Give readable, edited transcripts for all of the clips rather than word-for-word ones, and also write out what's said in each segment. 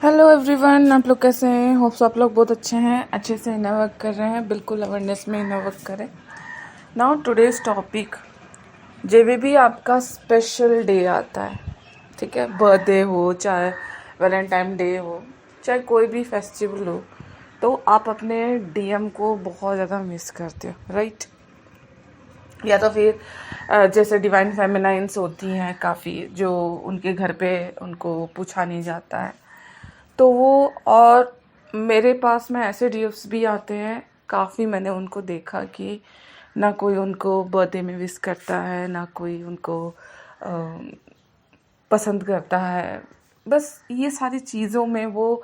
Hello everyone, आप लोग कैसे हैं? होप्स आप लोग बहुत अच्छे हैं, अच्छे से इनर वर्क कर रहे हैं, बिल्कुल अवेयरनेस में इनर वर्क करें। नाउ टुडेज टॉपिक, जब भी आपका स्पेशल डे आता है, ठीक है, बर्थडे हो, चाहे वैलेंटाइन डे हो, चाहे कोई भी फेस्टिवल हो, तो आप अपने डीएम को बहुत ज़्यादा मिस करते हो, राइट? या तो फिर जैसे डिवाइन फेमिनाइंस होती हैं काफ़ी, जो उनके घर पे उनको पूछा नहीं जाता है, तो वो, और मेरे पास में ऐसे डीएफ्स भी आते हैं काफ़ी, मैंने उनको देखा कि ना कोई उनको बर्थडे में विश करता है, ना कोई उनको पसंद करता है। बस ये सारी चीज़ों में वो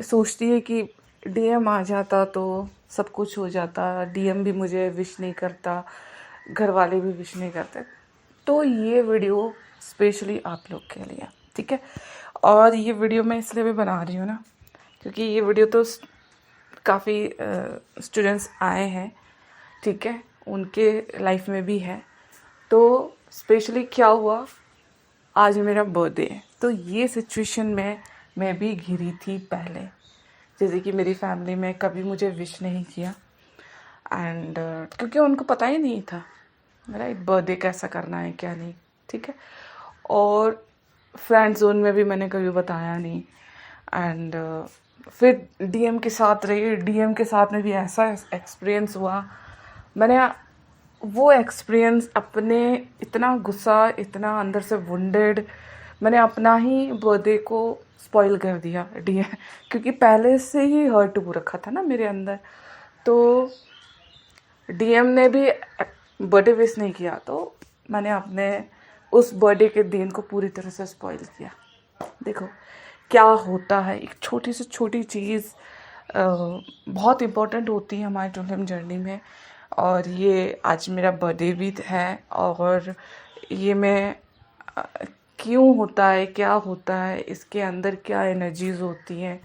सोचती है कि डीएम आ जाता तो सब कुछ हो जाता, डीएम भी मुझे विश नहीं करता, घर वाले भी विश नहीं करते। तो ये वीडियो स्पेशली आप लोग के लिए, ठीक है। और ये वीडियो मैं इसलिए भी बना रही हूँ ना, क्योंकि ये वीडियो तो काफ़ी स्टूडेंट्स आए हैं, ठीक है, उनके लाइफ में भी है। तो स्पेशली क्या हुआ, आज मेरा बर्थडे है, तो ये सिचुएशन में मैं भी घिरी थी पहले, जैसे कि मेरी फैमिली में कभी मुझे विश नहीं किया, एंड क्योंकि उनको पता ही नहीं था, राइट, बर्थडे कैसा करना है क्या नहीं, ठीक है। और फ्रेंड जोन में भी मैंने कभी बताया नहीं, एंड फिर डीएम के साथ रही, डीएम के साथ में भी ऐसा एक्सपीरियंस हुआ। मैंने वो एक्सपीरियंस अपने, इतना गुस्सा, इतना अंदर से वुंडेड, मैंने अपना ही बर्थडे को स्पॉइल कर दिया डीएम, क्योंकि पहले से ही हर्ट हो रखा था ना मेरे अंदर। तो डीएम ने भी बर्थडे विश नहीं किया, तो मैंने अपने उस बर्थडे के दिन को पूरी तरह से स्पॉइल किया। देखो क्या होता है, एक छोटी से छोटी चीज़ बहुत इम्पोर्टेंट होती है हमारे टूरिज्म जर्नी में। और ये आज मेरा बर्थडे भी है, और ये मैं क्यों होता है, क्या होता है, इसके अंदर क्या एनर्जीज होती हैं,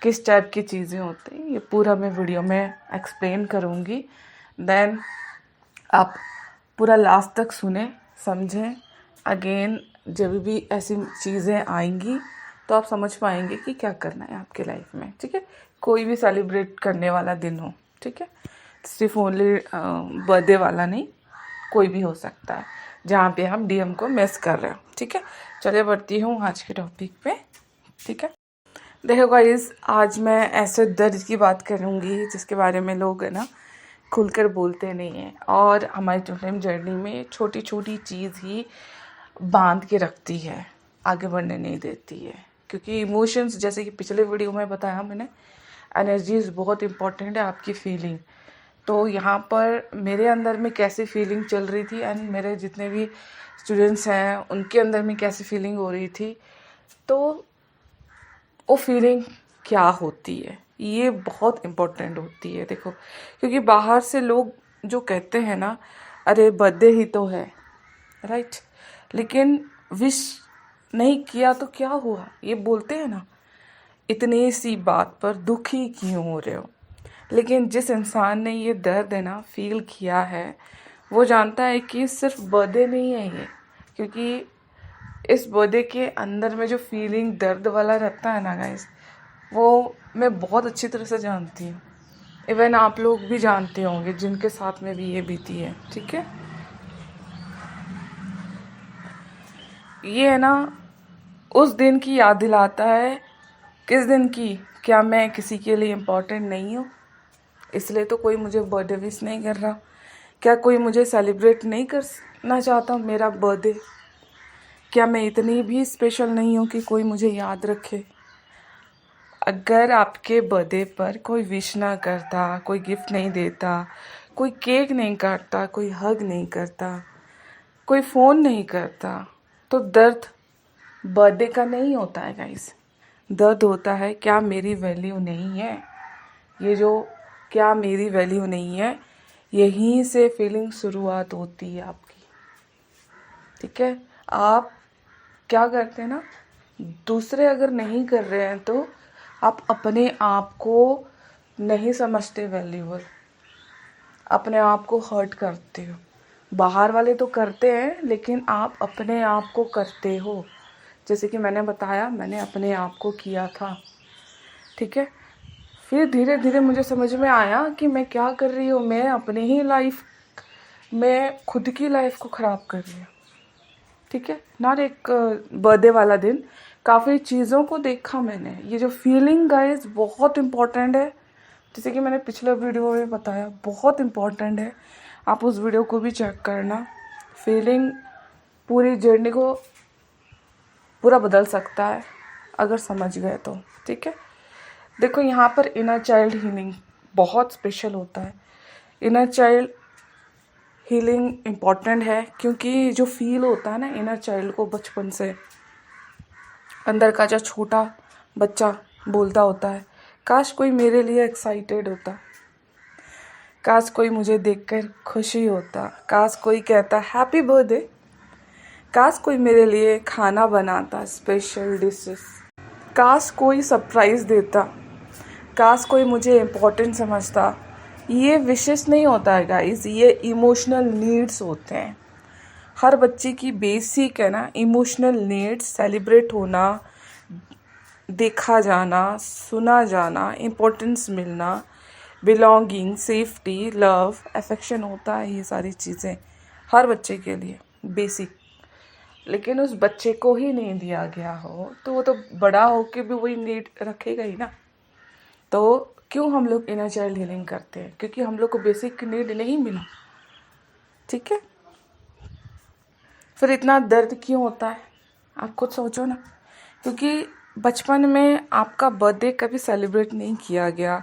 किस टाइप की चीज़ें होती हैं, ये पूरा मैं वीडियो में एक्सप्लेन करूँगी। देन आप पूरा लास्ट तक सुने, समझें। अगेन जब भी ऐसी चीज़ें आएंगी तो आप समझ पाएंगे कि क्या करना है आपके लाइफ में, ठीक है। कोई भी सेलिब्रेट करने वाला दिन हो, ठीक है, सिर्फ ओनली बर्थडे वाला नहीं, कोई भी हो सकता है जहाँ पे हम डीएम को मिस कर रहे हो, ठीक है। चलिए बढ़ती हूँ आज के टॉपिक पे, ठीक है। देखो गाइस, आज मैं ऐसे दर्द की बात करूँगी जिसके बारे में लोग है ना खुलकर बोलते नहीं हैं, और हमारी टूरिज्म जर्नी में छोटी छोटी चीज़ ही बांध के रखती है, आगे बढ़ने नहीं देती है। क्योंकि इमोशंस, जैसे कि पिछले वीडियो में बताया मैंने, एनर्जीज बहुत इंपॉर्टेंट है, आपकी फीलिंग। तो यहाँ पर मेरे अंदर में कैसी फीलिंग चल रही थी, एंड मेरे जितने भी स्टूडेंट्स हैं उनके अंदर में कैसी फीलिंग हो रही थी, तो वो फीलिंग क्या होती है, ये बहुत इम्पोर्टेंट होती है। देखो, क्योंकि बाहर से लोग जो कहते हैं ना, अरे बर्थडे ही तो है, राइट, लेकिन विश नहीं किया तो क्या हुआ, ये बोलते हैं ना, इतनी सी बात पर दुखी क्यों हो रहे हो। लेकिन जिस इंसान ने ये दर्द है ना फील किया है, वो जानता है कि सिर्फ बर्थडे नहीं है ये, क्योंकि इस बर्थडे के अंदर में जो फीलिंग दर्द वाला रहता है ना गाइस, वो मैं बहुत अच्छी तरह से जानती हूँ। इवन आप लोग भी जानते होंगे जिनके साथ में भी ये बीती है, ठीक है। ये है ना उस दिन की याद दिलाता है। किस दिन की? क्या मैं किसी के लिए इम्पोर्टेंट नहीं हूँ, इसलिए तो कोई मुझे बर्थडे विश नहीं कर रहा? क्या कोई मुझे सेलिब्रेट नहीं करना चाहता मेरा बर्थडे? क्या मैं इतनी भी स्पेशल नहीं हूँ कि कोई मुझे याद रखे? अगर आपके बर्थडे पर कोई विश ना करता, कोई गिफ्ट नहीं देता, कोई केक नहीं काटता, कोई हग नहीं करता, कोई फ़ोन नहीं करता, तो दर्द बर्थडे का नहीं होता है गाइस। दर्द होता है क्या मेरी वैल्यू नहीं है, ये जो क्या मेरी वैल्यू नहीं है, यहीं से फीलिंग शुरुआत होती है आपकी, ठीक है। आप क्या करते हैं ना, दूसरे अगर नहीं कर रहे हैं तो आप अपने आप को नहीं समझते वैल्यूबल, अपने आप को हर्ट करते हो। बाहर वाले तो करते हैं, लेकिन आप अपने आप को करते हो, जैसे कि मैंने बताया, मैंने अपने आप को किया था, ठीक है। फिर धीरे धीरे मुझे समझ में आया कि मैं क्या कर रही हूँ, मैं अपने ही लाइफ में खुद की लाइफ को ख़राब कर रही हूँ, ठीक है। नॉट एक बर्थडे वाला दिन, काफ़ी चीज़ों को देखा मैंने। ये जो फीलिंग गाइस बहुत इम्पोर्टेंट है, जैसे कि मैंने पिछले वीडियो में बताया, बहुत इम्पोर्टेंट है। आप उस वीडियो को भी चेक करना। फीलिंग पूरी जर्नी को पूरा बदल सकता है अगर समझ गए तो, ठीक है। देखो यहाँ पर इनर चाइल्ड हीलिंग बहुत स्पेशल होता है। इनर चाइल्ड हीलिंग इम्पॉर्टेंट है क्योंकि जो फील होता है ना इनर चाइल्ड को बचपन से, अंदर का जो छोटा बच्चा बोलता होता है, काश कोई मेरे लिए एक्साइटेड होता, काश कोई मुझे देखकर खुशी होता, काश कोई कहता हैप्पी बर्थडे, काश कोई मेरे लिए खाना बनाता स्पेशल डिशेस, काश कोई सरप्राइज़ देता, काश कोई मुझे इम्पोर्टेंट समझता। ये विशेष नहीं होता है गाइस, ये इमोशनल नीड्स होते हैं। हर बच्चे की बेसिक है ना इमोशनल नीड्स, सेलिब्रेट होना, देखा जाना, सुना जाना, इम्पोर्टेंस मिलना, बिलोंगिंग, सेफ्टी, लव, अफेक्शन होता है। ये सारी चीज़ें हर बच्चे के लिए बेसिक। लेकिन उस बच्चे को ही नहीं दिया गया हो तो वो तो बड़ा होके भी वही नीड रखेगा ही ना। तो क्यों हम लोग इनर चाइल्ड हीलिंग करते हैं? क्योंकि हम लोग को बेसिक नीड नहीं मिला, ठीक है। फिर इतना दर्द क्यों होता है? आप खुद सोचो ना। क्योंकि बचपन में आपका बर्थडे कभी सेलिब्रेट नहीं किया गया,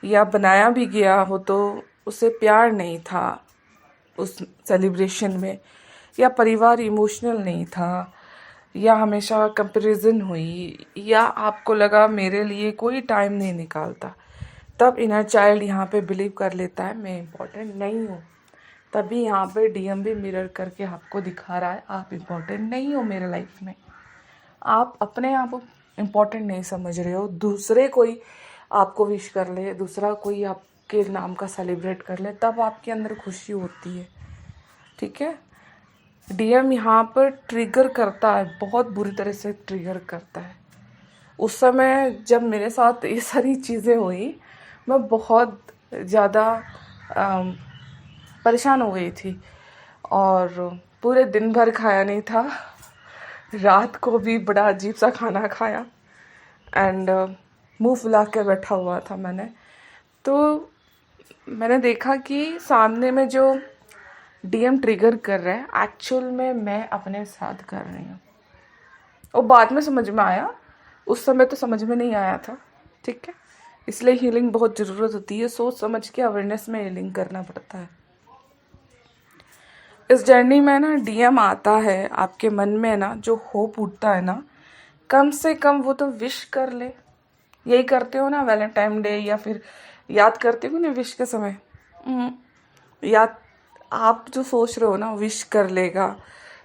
या बनाया भी गया हो तो उसे प्यार नहीं था उस सेलिब्रेशन में, या परिवार इमोशनल नहीं था, या हमेशा कंपैरिजन हुई, या आपको लगा मेरे लिए कोई टाइम नहीं निकालता। तब इनर चाइल्ड यहाँ पे बिलीव कर लेता है मैं इम्पोर्टेंट नहीं हूँ। तभी यहाँ पे डीएम भी मिरर करके आपको दिखा रहा है आप इम्पोर्टेंट नहीं हो मेरे लाइफ में। आप अपने आप को इम्पोर्टेंट नहीं समझ रहे हो। दूसरे कोई आपको विश कर ले, दूसरा कोई आपके नाम का सेलिब्रेट कर ले, तब आपके अंदर खुशी होती है, ठीक है। डीएम यहाँ पर ट्रिगर करता है, बहुत बुरी तरह से ट्रिगर करता है। उस समय जब मेरे साथ ये सारी चीज़ें हुई, मैं बहुत ज़्यादा परेशान हो गई थी और पूरे दिन भर खाया नहीं था। रात को भी बड़ा अजीब सा खाना खाया एंड मुंह फुला के बैठा हुआ था मैंने। तो मैंने देखा कि सामने में जो डीएम ट्रिगर कर रहा है एक्चुअल में मैं अपने साथ कर रही हूँ। और बाद में समझ में आया, उस समय तो समझ में नहीं आया था, ठीक है। इसलिए हीलिंग बहुत ज़रूरत होती है, सोच समझ के अवेयरनेस में हीलिंग करना पड़ता है। इस जर्नी में ना डीएम आता है आपके मन में ना, जो होप उठता है ना, कम से कम वो तो विश कर ले। यही करते हो ना वैलेंटाइन डे, या फिर याद करते हो ना विश के समय। याद आप जो सोच रहे हो ना विश कर लेगा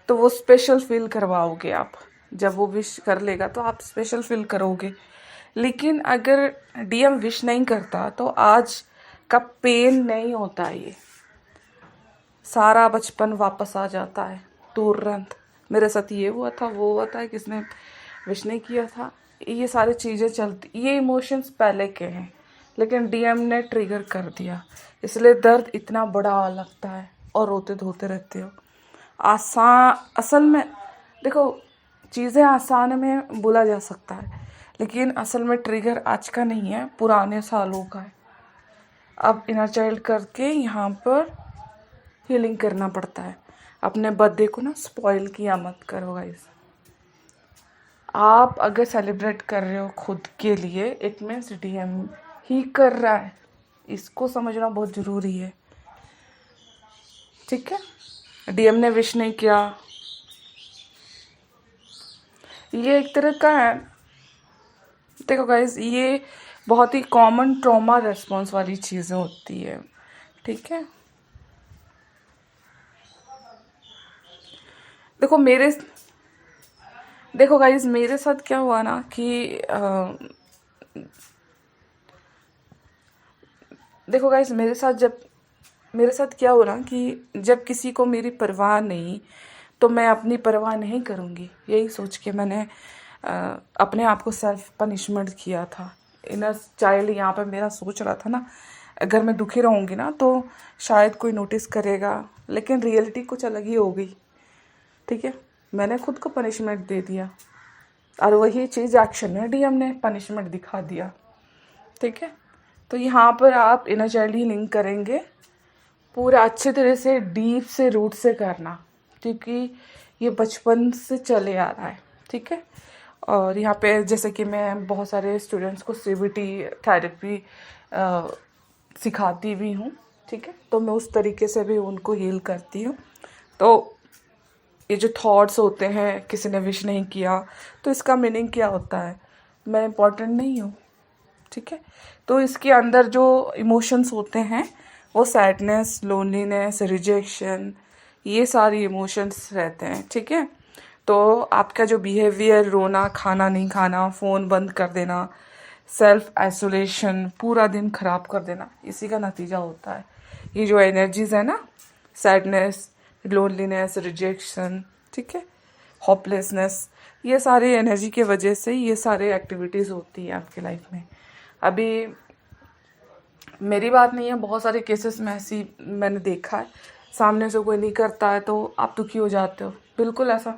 तो वो स्पेशल फील करवाओगे आप। जब वो विश कर लेगा तो आप स्पेशल फील करोगे। लेकिन अगर डीएम विश नहीं करता तो आज का पेन नहीं होता। ये सारा बचपन वापस आ जाता है तुरंत। मेरे साथ ये हुआ था, वो हुआ था, किसने विश नहीं किया था, ये सारी चीज़ें चलती। ये इमोशंस पहले के हैं लेकिन डीएम ने ट्रिगर कर दिया, इसलिए दर्द इतना बड़ा लगता है और रोते धोते रहते हो। असल में देखो, चीज़ें आसान में बोला जा सकता है लेकिन असल में ट्रिगर आज का नहीं है, पुराने सालों का है। अब इनर चाइल्ड करके यहाँ पर हीलिंग करना पड़ता है। अपने बर्थडे को ना स्पॉइल किया मत करो गाइस। आप अगर सेलिब्रेट कर रहे हो खुद के लिए, इट मीन्स डीएम ही कर रहा है, इसको समझना बहुत ज़रूरी है, ठीक है। डीएम ने विश नहीं किया, ये एक तरह का है। देखो गाइस, ये बहुत ही कॉमन ट्रॉमा रेस्पॉन्स वाली चीज़ें होती है, ठीक है। देखो गाइस, मेरे साथ क्या हुआ ना कि देखो गाइस, मेरे साथ क्या हो ना कि जब किसी को मेरी परवाह नहीं, तो मैं अपनी परवाह नहीं करूँगी। यही सोच के मैंने अपने आप को सेल्फ पनिशमेंट किया था। इनर चाइल्ड यहाँ पर मेरा सोच रहा था ना, अगर मैं दुखी रहूँगी ना तो शायद कोई नोटिस करेगा, लेकिन रियलिटी कुछ अलग ही हो गई। ठीक है, मैंने खुद को पनिशमेंट दे दिया और वही चीज़ एक्शन में डीएम ने पनिशमेंट दिखा दिया। ठीक है, तो यहाँ पर आप इनर चाइल्ड हीलिंग करेंगे पूरा अच्छे तरह से, डीप से, रूट से करना, क्योंकि ये बचपन से चले आ रहा है। ठीक है, और यहाँ पे जैसे कि मैं बहुत सारे स्टूडेंट्स को सीबीटी थेरेपी सिखाती भी हूँ। ठीक है, तो मैं उस तरीके से भी उनको हील करती हूँ। तो ये जो थॉट्स होते हैं, किसी ने विश नहीं किया तो इसका मीनिंग क्या होता है? मैं इम्पोर्टेंट नहीं हूँ। ठीक है, तो इसके अंदर जो इमोशंस होते हैं वो सैडनेस, लोनलीनेस, रिजेक्शन, ये सारी इमोशंस रहते हैं। ठीक है, तो आपका जो बिहेवियर, रोना, खाना नहीं खाना, फ़ोन बंद कर देना, सेल्फ आइसोलेशन, पूरा दिन ख़राब कर देना, इसी का नतीजा होता है। ये जो एनर्जीज़ है ना, सैडनेस, लोनलीनेस, रिजेक्शन, ठीक है, होपलेसनेस, ये सारी एनर्जी के वजह से ये सारे एक्टिविटीज़ होती हैं आपकी लाइफ में। अभी मेरी बात नहीं है, बहुत सारे केसेस में ऐसी मैंने देखा है, सामने से कोई नहीं करता है तो आप दुखी हो जाते हो, बिल्कुल ऐसा।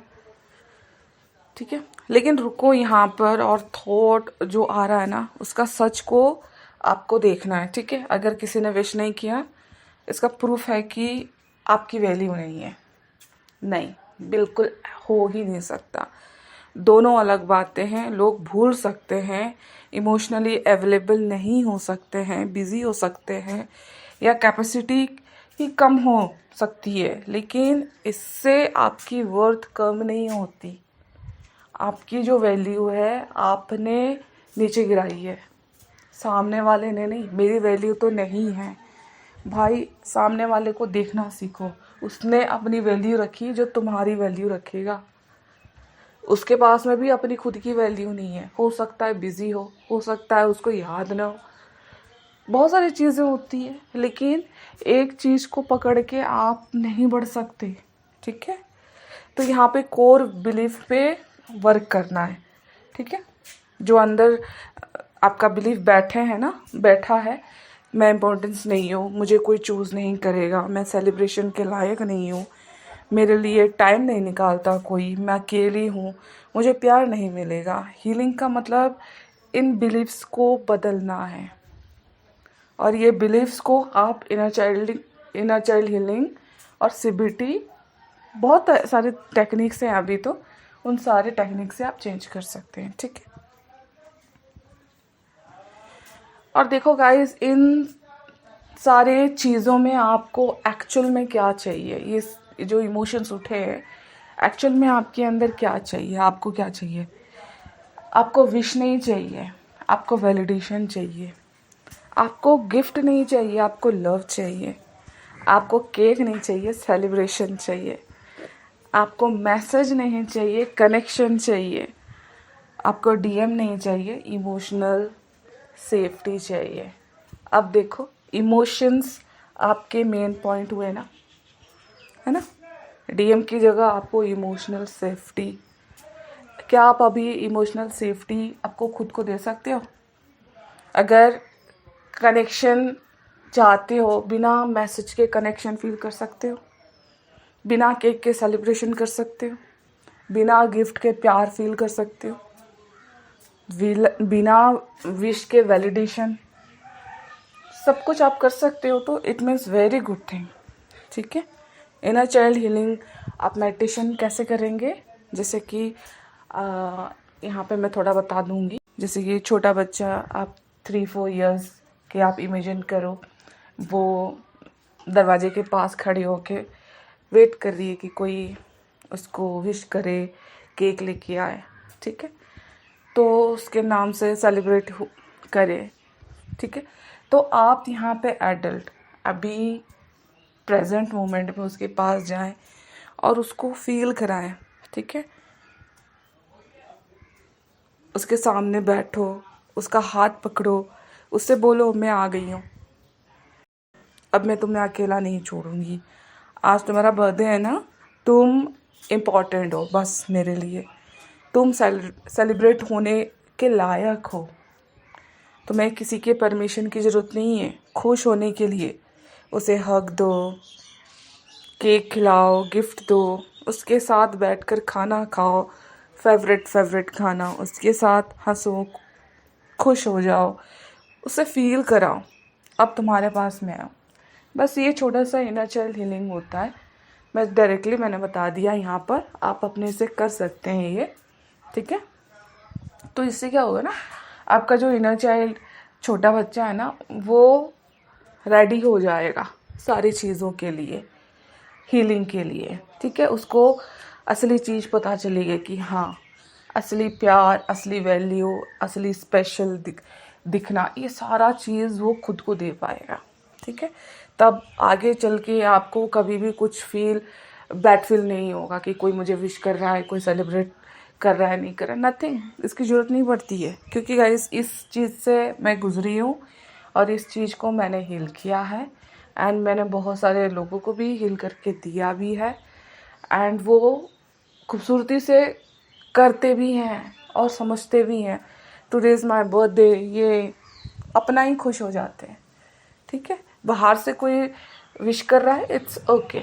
ठीक है, लेकिन रुको यहाँ पर, और थॉट जो आ रहा है ना, उसका सच को आपको देखना है। ठीक है, अगर किसी ने विश नहीं किया, इसका प्रूफ है कि आपकी वैल्यू नहीं है। नहीं, बिल्कुल हो ही नहीं सकता। दोनों अलग बातें हैं। लोग भूल सकते हैं, इमोशनली अवेलेबल नहीं हो सकते हैं, बिज़ी हो सकते हैं, या कैपेसिटी ही कम हो सकती है, लेकिन इससे आपकी वर्थ कम नहीं होती। आपकी जो वैल्यू है आपने नीचे गिराई है, सामने वाले ने नहीं। मेरी वैल्यू तो नहीं है भाई, सामने वाले को देखना सीखो। उसने अपनी वैल्यू रखी जो तुम्हारी वैल्यू रखेगा। उसके पास में भी अपनी खुद की वैल्यू नहीं है। हो सकता है बिजी हो सकता है उसको याद ना हो, बहुत सारी चीज़ें होती है, लेकिन एक चीज़ को पकड़ के आप नहीं बढ़ सकते। ठीक है, तो यहाँ पे कोर बिलीफ पे वर्क करना है। ठीक है, जो अंदर आपका बिलीफ बैठा है, मैं इम्पोर्टेंस नहीं हूँ, मुझे कोई चूज़ नहीं करेगा, मैं सेलिब्रेशन के लायक नहीं हूँ, मेरे लिए टाइम नहीं निकालता कोई, मैं अकेली हूँ, मुझे प्यार नहीं मिलेगा। हीलिंग का मतलब इन बिलीफ्स को बदलना है, और ये बिलीफ्स को आप इनर चाइल्ड हीलिंग और सीबीटी, बहुत सारे टेक्निक्स हैं अभी, तो उन सारे टेक्निक से आप चेंज कर सकते हैं। ठीक है, और देखो गाइस, इन सारे चीज़ों में आपको एक्चुअल में क्या चाहिए? ये जो इमोशंस उठे हैं, एक्चुअल में आपके अंदर क्या चाहिए? आपको क्या चाहिए? आपको विश नहीं चाहिए, आपको वैलिडेशन चाहिए, आपको गिफ्ट नहीं चाहिए, आपको लव चाहिए, आपको केक नहीं चाहिए, सेलिब्रेशन चाहिए, आपको मैसेज नहीं चाहिए, कनेक्शन चाहिए, आपको डीएम नहीं चाहिए, इमोशनल सेफ्टी चाहिए। अब देखो, इमोशंस आपके मेन पॉइंट हुए ना, है ना? डीएम की जगह आपको इमोशनल सेफ्टी। क्या आप अभी इमोशनल सेफ्टी आपको खुद को दे सकते हो? अगर कनेक्शन चाहते हो, बिना मैसेज के कनेक्शन फील कर सकते हो? बिना केक के सेलिब्रेशन कर सकते हो? बिना गिफ्ट के प्यार फील कर सकते हो? बिना विश के वैलिडेशन, सब कुछ आप कर सकते हो, तो it means very good thing. ठीक है, इनर चाइल्ड हीलिंग आप मेडिटेशन कैसे करेंगे, जैसे कि यहाँ पे मैं थोड़ा बता दूंगी। जैसे कि छोटा बच्चा, आप 3-4 इयर्स के आप इमेजिन करो, वो दरवाजे के पास खड़े होके वेट कर रही है कि कोई उसको विश करे, केक लेके आए। ठीक है, तो उसके नाम से सेलिब्रेट करे। ठीक है, तो आप यहाँ पे एडल्ट अभी प्रेजेंट मोमेंट में उसके पास जाएं और उसको फील कराएं। ठीक है, उसके सामने बैठो, उसका हाथ पकड़ो, उससे बोलो मैं आ गई हूँ, अब मैं तुम्हें अकेला नहीं छोड़ूंगी। आज तुम्हारा बर्थडे है ना, तुम इम्पॉर्टेंट हो बस मेरे लिए, तुम सेलिब्रेट होने के लायक हो। तुम्हें किसी के परमिशन की ज़रूरत नहीं है खुश होने के लिए। उसे हक दो, केक खिलाओ, गिफ्ट दो, उसके साथ बैठकर खाना खाओ, फेवरेट खाना, उसके साथ हंसो, खुश हो जाओ, उसे फील कराओ अब तुम्हारे पास मैं हूँ। बस ये छोटा सा इनर चाइल्ड हीलिंग होता है। मैंने बता दिया यहाँ पर, आप अपने से कर सकते हैं ये, ठीक है। तो इससे क्या होगा ना, आपका जो इनर चाइल्ड छोटा बच्चा है ना, वो रेडी हो जाएगा सारी चीज़ों के लिए, हीलिंग के लिए, ठीक है। उसको असली चीज़ पता चलेगी कि हाँ, असली प्यार, असली वैल्यू, असली स्पेशल दिखना, ये सारा चीज़ वो खुद को दे पाएगा, ठीक है। तब आगे चल के आपको कभी भी कुछ बैड फील नहीं होगा कि कोई मुझे विश कर रहा है, कोई सेलिब्रेट कर रहा है, नहीं कर रहा है, नथिंग। इसकी ज़रूरत नहीं पड़ती है, क्योंकि गाइस इस चीज़ से मैं गुजरी हूँ और इस चीज़ को मैंने हील किया है एंड मैंने बहुत सारे लोगों को भी हील करके दिया भी है एंड वो खूबसूरती से करते भी हैं और समझते भी हैं। टुडे इज़ माई बर्थडे, ये अपना ही खुश हो जाते हैं, ठीक है। बाहर से कोई विश कर रहा है, इट्स ओके,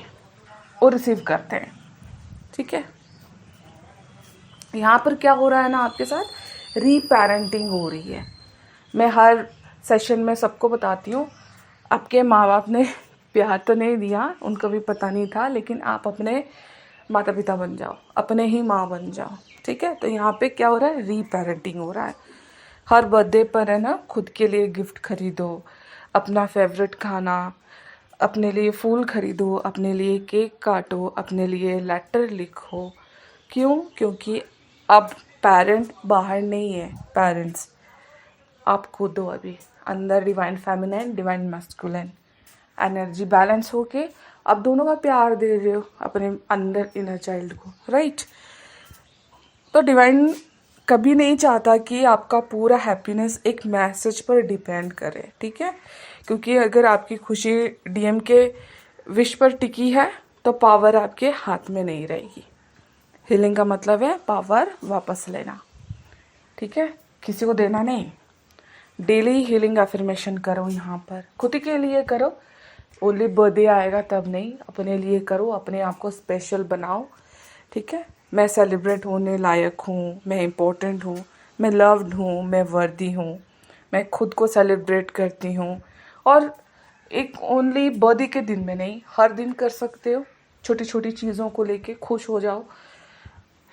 वो रिसीव करते हैं, ठीक है। यहाँ पर क्या हो रहा है ना, आपके साथ रीपेरेंटिंग हो रही है। मैं हर सेशन में सबको बताती हूँ, आपके माँ बाप ने प्यार तो नहीं दिया, उनको भी पता नहीं था, लेकिन आप अपने माता पिता बन जाओ, अपने ही माँ बन जाओ, ठीक है। तो यहाँ पे क्या हो रहा है, रीपेरेंटिंग हो रहा है। हर बर्थडे पर है ना, खुद के लिए गिफ्ट खरीदो, अपना फेवरेट खाना, अपने लिए फूल खरीदो, अपने लिए केक काटो, अपने लिए लेटर लिखो। क्यों? क्योंकि अब पेरेंट बाहर नहीं है, पेरेंट्स आप खुद हो। अभी अंदर divine feminine, divine masculine energy balance होके आप दोनों का प्यार दे रहे हो अपने अंदर इनर चाइल्ड को, राइट। तो डिवाइन कभी नहीं चाहता कि आपका पूरा हैप्पीनेस एक मैसेज पर डिपेंड करे, ठीक है। क्योंकि अगर आपकी खुशी डीएम के विश पर टिकी है तो पावर आपके हाथ में नहीं रहेगी। हीलिंग का मतलब है पावर वापस लेना, ठीक है, किसी को देना नहीं। डेली हीलिंग अफर्मेशन करो, यहाँ पर खुद के लिए करो, ओनली बर्थडे आएगा तब नहीं, अपने लिए करो, अपने आप को स्पेशल बनाओ, ठीक है। मैं सेलिब्रेट होने लायक हूँ, मैं इम्पोर्टेंट हूँ, मैं लव्ड हूँ, मैं वर्दी हूँ, मैं खुद को सेलिब्रेट करती हूँ। और एक ओनली बर्थडे के दिन में नहीं, हर दिन कर सकते हो। छोटी छोटी चीज़ों को लेके खुश हो जाओ,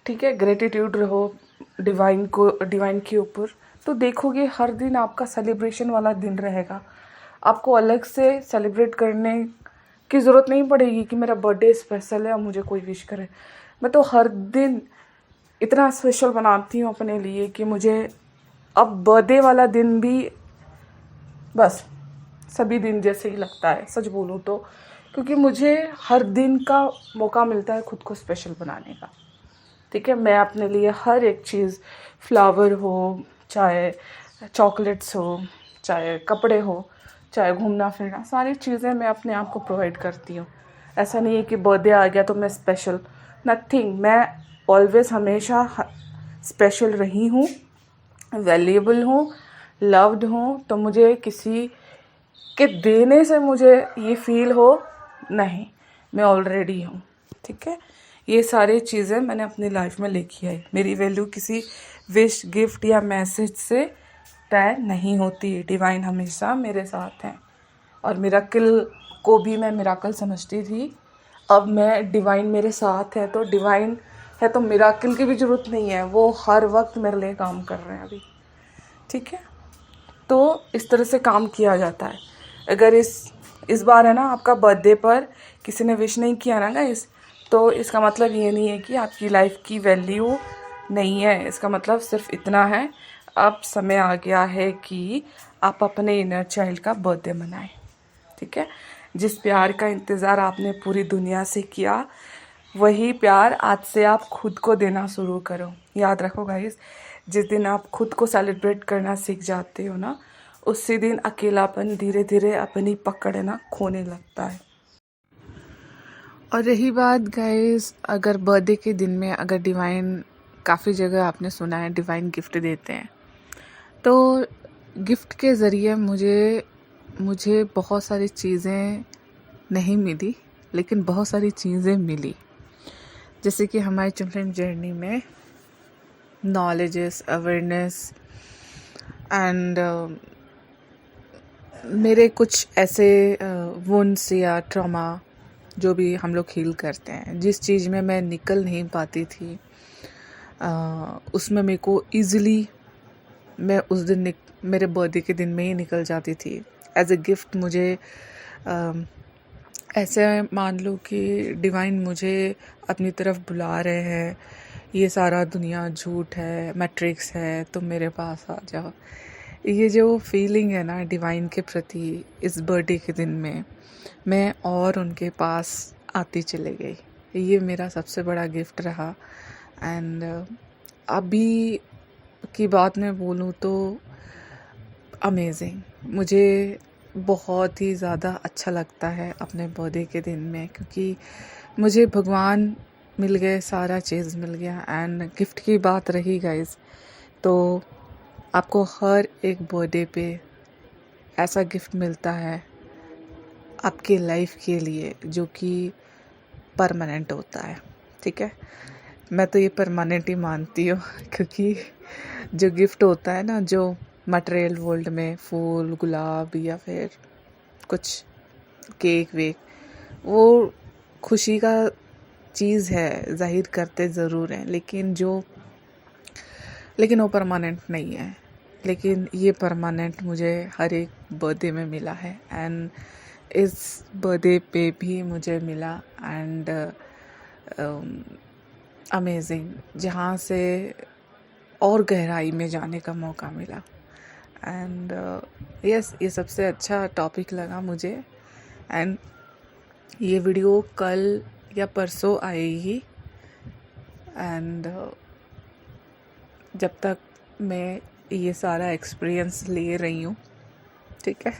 ठीक है। ग्रेटिट्यूड रहो डिवाइन के ऊपर, तो देखोगे हर दिन आपका सेलिब्रेशन वाला दिन रहेगा। आपको अलग से सेलिब्रेट करने की ज़रूरत नहीं पड़ेगी कि मेरा बर्थडे स्पेशल है और मुझे कोई विश करे। मैं तो हर दिन इतना स्पेशल बनाती हूँ अपने लिए कि मुझे अब बर्थडे वाला दिन भी बस सभी दिन जैसे ही लगता है, सच बोलूँ तो, क्योंकि मुझे हर दिन का मौका मिलता है खुद को स्पेशल बनाने का, ठीक है। मैं अपने लिए हर एक चीज़, फ्लावर हो, चाहे चॉकलेट्स हो, चाहे कपड़े हो, चाहे घूमना फिरना, सारी चीज़ें मैं अपने आप को प्रोवाइड करती हूँ। ऐसा नहीं है कि बर्थडे आ गया तो मैं स्पेशल, नथिंग। मैं ऑलवेज हमेशा स्पेशल रही हूँ, वैल्यूएबल हूँ, लव्ड हूँ। तो मुझे किसी के देने से मुझे ये फील हो, नहीं, मैं ऑलरेडी हूँ, ठीक है। ये सारी चीज़ें मैंने अपनी लाइफ में लिखी है। मेरी वैल्यू किसी विश, गिफ्ट या मैसेज से तय नहीं होती। डिवाइन हमेशा मेरे साथ हैं। और मिराकल को भी मैं मिराकल समझती थी, अब मैं डिवाइन मेरे साथ है तो डिवाइन है तो मिराकल की भी ज़रूरत नहीं है, वो हर वक्त मेरे लिए काम कर रहे हैं अभी, ठीक है। तो इस तरह से काम किया जाता है। अगर इस बार है ना, आपका बर्थडे पर किसी ने विश नहीं किया ना गाइस, तो इसका मतलब ये नहीं है कि आपकी लाइफ की वैल्यू नहीं है। इसका मतलब सिर्फ इतना है, अब समय आ गया है कि आप अपने इनर चाइल्ड का बर्थडे मनाएं, ठीक है। जिस प्यार का इंतज़ार आपने पूरी दुनिया से किया, वही प्यार आज से आप खुद को देना शुरू करो। याद रखो गाइस, जिस दिन आप खुद को सेलिब्रेट करना सीख जाते हो ना, उसी दिन अकेलापन धीरे धीरे अपनी पकड़ ना खोने लगता है। और रही बात गाइस, अगर बर्थडे के दिन में अगर डिवाइन, काफ़ी जगह आपने सुना है डिवाइन गिफ्ट देते हैं, तो गिफ्ट के ज़रिए मुझे बहुत सारी चीज़ें नहीं मिली, लेकिन बहुत सारी चीज़ें मिली। जैसे कि हमारी चिल्ड्रन जर्नी में नॉलेजेस, अवेयरनेस एंड मेरे कुछ ऐसे वुंड्स या ट्रॉमा जो भी हम लोग हील करते हैं, जिस चीज़ में मैं निकल नहीं पाती थी, उसमें मेरे को ईज़िली मैं उस दिन मेरे बर्थडे के दिन में ही निकल जाती थी। एज ए गिफ्ट मुझे ऐसे मान लो कि डिवाइन मुझे अपनी तरफ बुला रहे हैं, ये सारा दुनिया झूठ है, मैट्रिक्स है, तुम मेरे पास आ जाओ। ये जो फीलिंग है ना डिवाइन के प्रति, इस बर्थडे के दिन में मैं और उनके पास आती चली गई। ये मेरा सबसे बड़ा गिफ्ट रहा। एंड अभी की बात मैं बोलूँ तो अमेजिंग, मुझे बहुत ही ज़्यादा अच्छा लगता है अपने बर्थडे के दिन में, क्योंकि मुझे भगवान मिल गए, सारा चीज़ मिल गया। एंड गिफ्ट की बात रही गाइस, तो आपको हर एक बर्थडे पे ऐसा गिफ्ट मिलता है आपके लाइफ के लिए जो कि परमानेंट होता है, ठीक है। मैं तो ये परमानेंट ही मानती हूँ क्योंकि जो गिफ्ट होता है ना, जो मटेरियल वर्ल्ड में फूल, गुलाब या फिर कुछ केक वेक, वो खुशी का चीज़ है, जाहिर करते ज़रूर हैं, लेकिन वो परमानेंट नहीं है। लेकिन ये परमानेंट मुझे हर एक बर्थडे में मिला है, एंड इस बर्थडे पे भी मुझे मिला। एंड अमेजिंग, जहाँ से और गहराई में जाने का मौका मिला। एंड यस, ये सबसे अच्छा टॉपिक लगा मुझे। एंड ये वीडियो कल या परसों आएगी। एंड जब तक मैं ये सारा एक्सपीरियंस ले रही हूँ, ठीक है,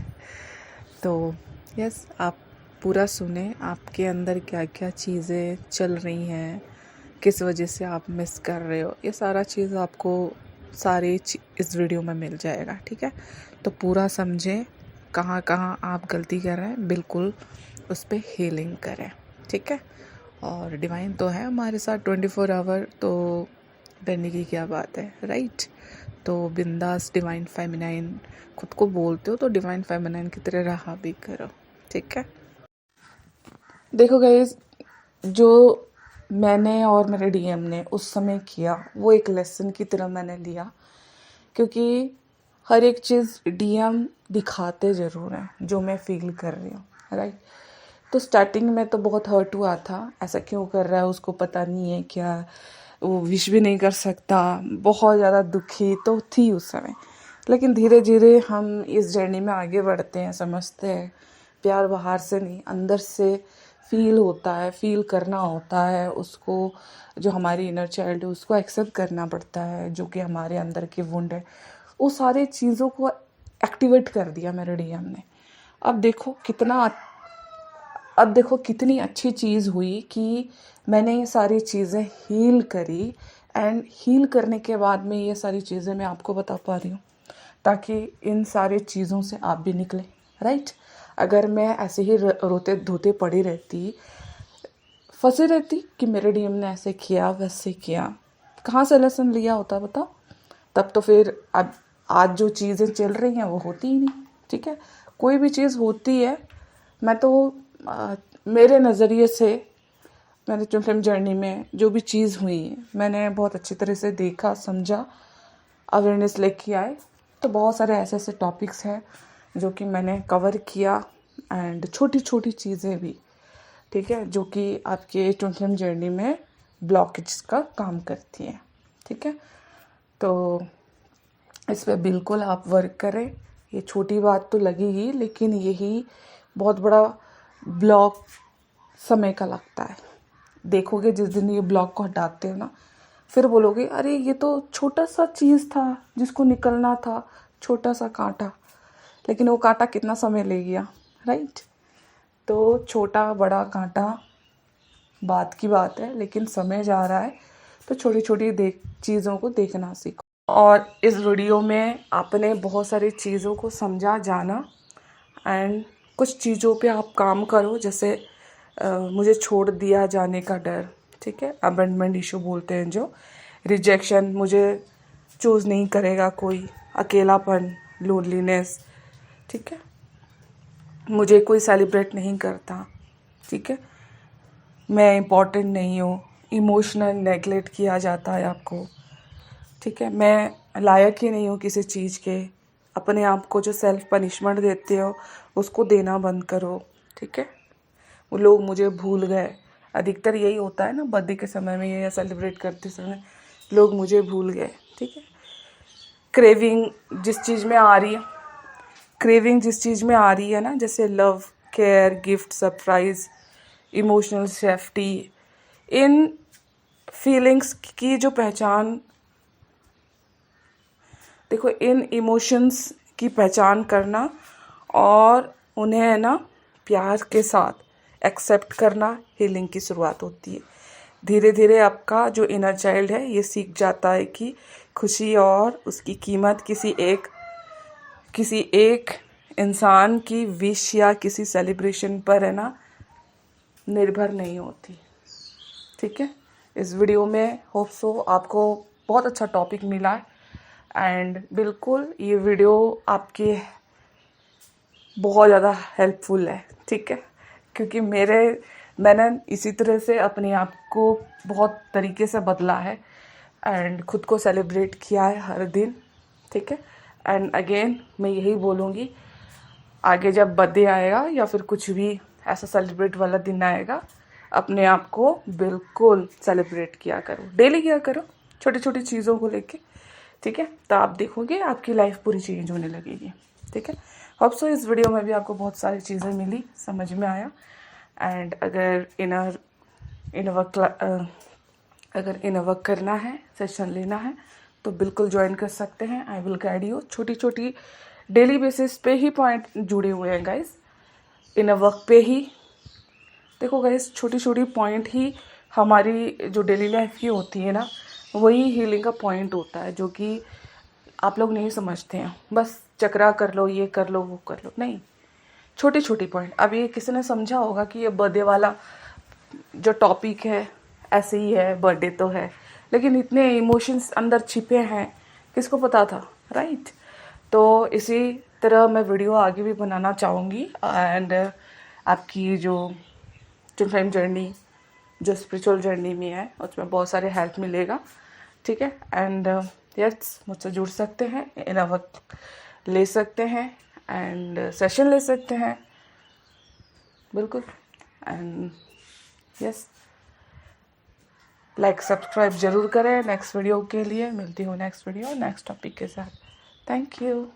तो यस, आप पूरा सुने, आपके अंदर क्या क्या चीज़ें चल रही हैं, किस वजह से आप मिस कर रहे हो, ये सारा चीज़ आपको इस वीडियो में मिल जाएगा, ठीक है। तो पूरा समझें, कहाँ कहाँ आप गलती कर रहे हैं, बिल्कुल उस पर हीलिंग करें, ठीक है। और डिवाइन तो है हमारे साथ 24 आवर, तो डरने की क्या बात है, राइट। तो बिंदास डिवाइन फेमिनाइन खुद को बोलते हो तो डिवाइन फेमिनाइन की तरह रहा भी करो, ठीक है। देखो गाइस, जो मैंने और मेरे डीएम ने उस समय किया, वो एक लेसन की तरह मैंने लिया, क्योंकि हर एक चीज़ डीएम दिखाते ज़रूर हैं जो मैं फील कर रही हूँ, राइट। तो स्टार्टिंग में तो बहुत हर्ट हुआ था, ऐसा क्यों कर रहा है, उसको पता नहीं है क्या, वो विश भी नहीं कर सकता, बहुत ज़्यादा दुखी तो थी उस समय। लेकिन धीरे धीरे हम इस जर्नी में आगे बढ़ते हैं, समझते हैं प्यार बाहर से नहीं, अंदर से फील होता है, फील करना होता है उसको। जो हमारी इनर चाइल्ड है उसको एक्सेप्ट करना पड़ता है, जो कि हमारे अंदर की वुंड है, वो सारी चीज़ों को एक्टिवेट कर दिया मेरे डीएम ने। अब देखो कितनी अच्छी चीज़ हुई कि मैंने ये सारी चीज़ें हील करी। एंड हील करने के बाद में ये सारी चीज़ें मैं आपको बता पा रही हूँ, ताकि इन सारी चीज़ों से आप भी निकलें, राइट। अगर मैं ऐसे ही रोते धोते पड़ी रहती, फंसी रहती कि मेरे डीएम ने ऐसे किया वैसे किया, कहाँ से लेसन लिया होता बताओ। तब तो फिर अब आज जो चीज़ें चल रही हैं वो होती ही नहीं, ठीक है। कोई भी चीज़ होती है, मैं तो मेरे नज़रिए से, मैंने फिल्म जर्नी में जो भी चीज़ हुई है मैंने बहुत अच्छी तरह से देखा, समझा, अवेयरनेस लेके आए। तो बहुत सारे ऐसे ऐसे टॉपिक्स हैं जो कि मैंने कवर किया, एंड छोटी छोटी चीज़ें भी, ठीक है, जो कि आपके फिल्म जर्नी में ब्लॉकेज का काम करती हैं, ठीक है। तो इस पर बिल्कुल आप वर्क करें। ये छोटी बात तो लगेगी, लेकिन यही बहुत बड़ा ब्लॉक समय का लगता है। देखोगे जिस दिन ये ब्लॉक को हटाते हो ना, फिर बोलोगे अरे ये तो छोटा सा चीज़ था जिसको निकलना था, छोटा सा कांटा, लेकिन वो कांटा कितना समय ले गया, राइट। तो छोटा बड़ा कांटा बात की बात है, लेकिन समय जा रहा है तो छोटी छोटी चीज़ों को देखना सीखो। और इस वीडियो में आपने बहुत सारी चीज़ों को समझा, जाना, एंड कुछ चीज़ों पे आप काम करो, जैसे मुझे छोड़ दिया जाने का डर, ठीक है, अबेंडमेंट इशू बोलते हैं जो, रिजेक्शन, मुझे चूज़ नहीं करेगा कोई, अकेलापन, लोनलीनेस, ठीक है, मुझे कोई सेलिब्रेट नहीं करता, ठीक है, मैं इम्पॉर्टेंट नहीं हूँ, इमोशनल नेगलेक्ट किया जाता है आपको, ठीक है, मैं लायक ही नहीं हूँ किसी चीज़ के, अपने आप को जो सेल्फ पनिशमेंट देते हो उसको देना बंद करो, ठीक है, वो लोग मुझे भूल गए, अधिकतर यही होता है ना बर्थडे के समय में या सेलिब्रेट करते समय, लोग मुझे भूल गए, ठीक है, क्रेविंग जिस चीज़ में आ रही है, क्रेविंग जिस चीज़ में आ रही है ना, जैसे love, care, gift, surprise, emotional safety, इन फीलिंग्स की जो पहचान, देखो इन इमोशंस की पहचान करना और उन्हें है ना प्यार के साथ एक्सेप्ट करना हीलिंग की शुरुआत होती है। धीरे धीरे आपका जो इनर चाइल्ड है ये सीख जाता है कि खुशी और उसकी कीमत किसी एक इंसान की विश या किसी सेलिब्रेशन पर है ना निर्भर नहीं होती, ठीक है। इस वीडियो में होप सो आपको बहुत अच्छा टॉपिक मिला है, एंड बिल्कुल ये वीडियो आपके बहुत ज़्यादा हेल्पफुल है, ठीक है, क्योंकि मैंने इसी तरह से अपने आप को बहुत तरीके से बदला है एंड खुद को सेलिब्रेट किया है हर दिन, ठीक है। एंड अगेन मैं यही बोलूँगी, आगे जब बर्थडे आएगा या फिर कुछ भी ऐसा सेलिब्रेट वाला दिन आएगा, अपने आप को बिल्कुल सेलिब्रेट किया करो, डेली किया करो, छोटी छोटी चीज़ों को लेके, ठीक है, तो आप देखोगे आपकी लाइफ पूरी चेंज होने लगेगी, ठीक है। होप सो इस वीडियो में भी आपको बहुत सारी चीज़ें मिली, समझ में आया, एंड अगर इनर वर्क करना है, सेशन लेना है तो बिल्कुल ज्वाइन कर सकते हैं। आई विल गाइड यू, छोटी छोटी डेली बेसिस पे ही पॉइंट जुड़े हुए हैं गाइस, इनर वर्क पे ही। देखो गाइस, छोटी छोटी पॉइंट ही हमारी जो डेली लाइफ की होती है ना, वही हीलिंग का पॉइंट होता है, जो कि आप लोग नहीं समझते हैं। बस चक्रा कर लो, ये कर लो, वो कर लो, नहीं, छोटी छोटी पॉइंट। अब ये किसी ने समझा होगा कि ये बर्थडे वाला जो टॉपिक है ऐसे ही है, बर्थडे तो है, लेकिन इतने इमोशंस अंदर छिपे हैं, किसको पता था, राइट। तो इसी तरह मैं वीडियो आगे भी बनाना चाहूँगी, एंड आपकी जो ट्विन फ्लेम जर्नी, जो स्पिरिचुअल जर्नी में है, उसमें बहुत सारे हेल्प मिलेगा, ठीक है। एंड यस, मुझसे जुड़ सकते हैं, इनर वर्क ले सकते हैं, एंड सेशन ले सकते हैं, बिल्कुल। एंड यस, लाइक सब्सक्राइब जरूर करें। नेक्स्ट वीडियो के लिए मिलती हूँ, नेक्स्ट वीडियो नेक्स्ट टॉपिक के साथ। Thank you.